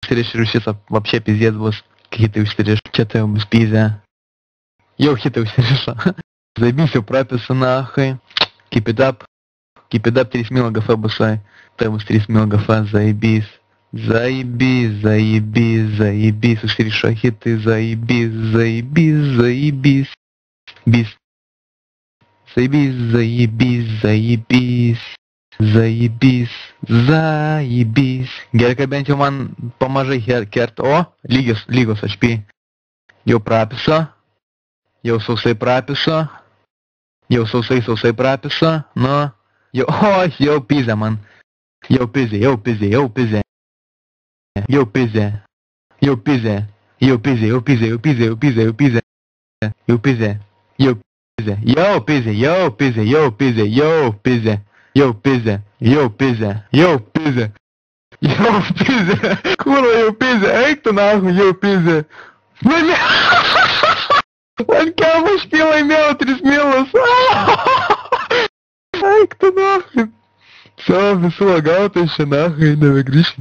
сейчас вообще пиздец будет. Хиты устеришь, что-то без пизя. Йоу, хиты устеришь. Заебись, все прописа нахуй. Keep it up, 3 смело гафа бусай. Тэмус 3 смело гафа, заебись. Заебись, заебись, заебись. Устеришь хиты, заебись, заебись, заебись. Бис. Заебись, заебись, заебись. Заебись, заебись. Gerka bent jau man pamažai kert. O, lygos HP. Jau prapiso. Jau sausai prapiso. Jau sausai prapiso. Nu. Jau pizė man. Jau pizė. Jau pizė. Jau pizė. Jau pizė. Jau pizė. Jau pizė. Jau pizė. Jau pizė. Jau pizė. Jau pizė. Jau pizė. Jau pizė. Jau pizė. Jau pizė. Jau pizė. Jau pizė. Йоу, пизя, йоу, пизя, йоу, пизя, йоу, пизя, курва, йоу, пизя, эй, кто нахуй, йоу, пизя, бля, Анька, шпила имела 3 смелос, эй, кто нахуй, все, весело, гаут еще нахуй, давай, гриш,